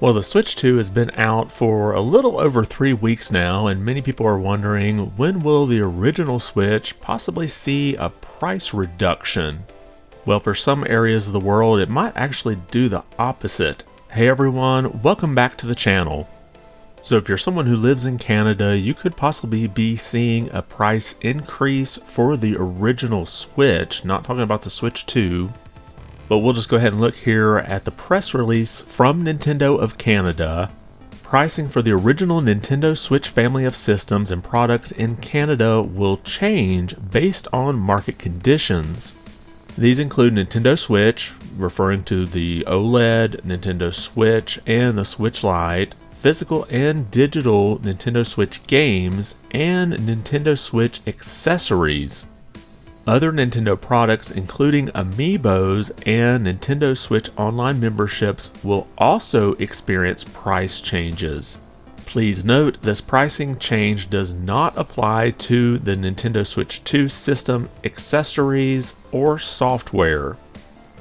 Well, the Switch 2 has been out for a little over 3 weeks now, and many people are wondering, when will the original Switch possibly see a price reduction? Well, for some areas of the world, it might actually do the opposite. Hey everyone, welcome back to the channel. So if you're someone who lives in Canada, you could possibly be seeing a price increase for the original Switch, not talking about the Switch 2. But we'll just go ahead and look here at the press release from Nintendo of Canada. Pricing for the original Nintendo Switch family of systems and products in Canada will change based on market conditions. These include Nintendo Switch, referring to the OLED, Nintendo Switch, and the Switch Lite, physical and digital Nintendo Switch games, and Nintendo Switch accessories. Other Nintendo products, including Amiibos and Nintendo Switch Online memberships, will also experience price changes. Please note, this pricing change does not apply to the Nintendo Switch 2 system, accessories, or software.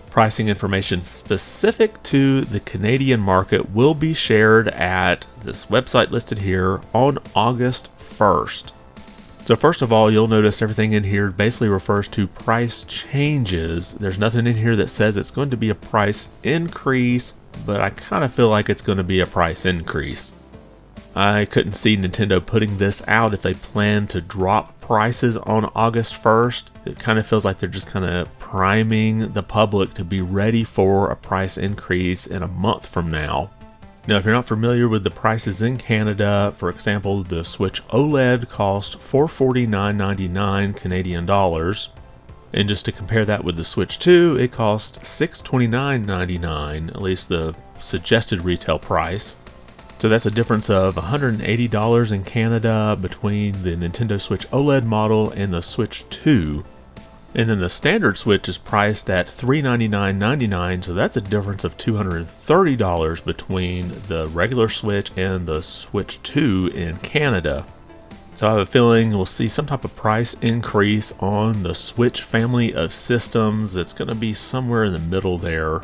Pricing information specific to the Canadian market will be shared at this website listed here on August 1st. So first of all, you'll notice everything in here basically refers to price changes. There's nothing in here that says it's going to be a price increase, but I kind of feel like it's going to be a price increase. I couldn't see Nintendo putting this out if they plan to drop prices on August 1st. It kind of feels like they're just kind of priming the public to be ready for a price increase in a month from now. Now, if you're not familiar with the prices in Canada, for example, the Switch OLED cost $449.99 Canadian dollars. And just to compare that with the Switch 2, it cost $629.99, at least the suggested retail price. So that's a difference of $180 in Canada between the Nintendo Switch OLED model and the Switch 2. And then the standard Switch is priced at $399.99, so that's a difference of $230 between the regular Switch and the Switch 2 in Canada. So I have a feeling we'll see some type of price increase on the Switch family of systems that's going to be somewhere in the middle there.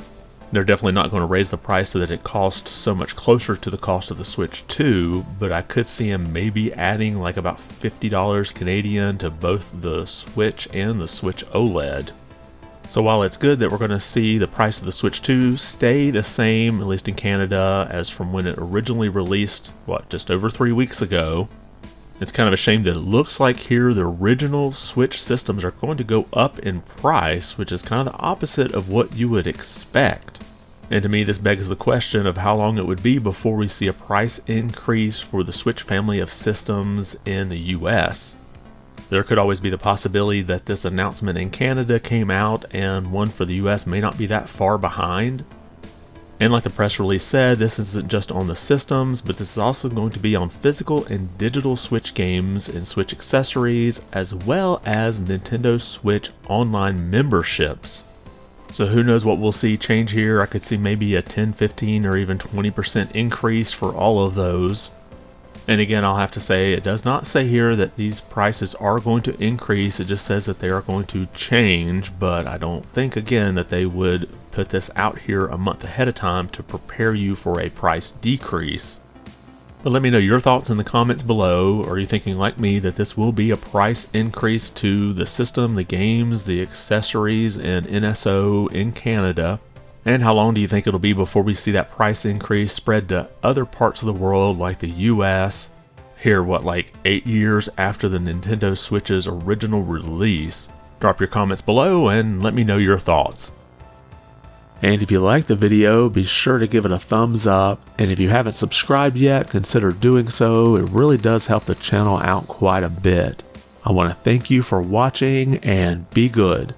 They're definitely not going to raise the price so that it costs so much closer to the cost of the Switch 2, but I could see them maybe adding like about $50 Canadian to both the Switch and the Switch OLED. So while it's good that we're going to see the price of the Switch 2 stay the same, at least in Canada, as from when it originally released, just over 3 weeks ago, it's kind of a shame that it looks like here the original Switch systems are going to go up in price, which is kind of the opposite of what you would expect. And to me, this begs the question of how long it would be before we see a price increase for the Switch family of systems in the US. There could always be the possibility that this announcement in Canada came out and one for the US may not be that far behind. And like the press release said, this isn't just on the systems, but this is also going to be on physical and digital Switch games and Switch accessories, as well as Nintendo Switch Online memberships. So who knows what we'll see change here. I could see maybe a 10, 15, or even 20% increase for all of those. And again, I'll have to say, it does not say here that these prices are going to increase. It just says that they are going to change, but I don't think, again, that they would put this out here a month ahead of time to prepare you for a price decrease. But let me know your thoughts in the comments below. Are you thinking like me that this will be a price increase to the system, the games, the accessories, and NSO in Canada? And how long do you think it'll be before we see that price increase spread to other parts of the world like the US? Here, like 8 years after the Nintendo Switch's original release? Drop your comments below and let me know your thoughts. And if you liked the video, be sure to give it a thumbs up. And if you haven't subscribed yet, consider doing so. It really does help the channel out quite a bit. I want to thank you for watching and be good.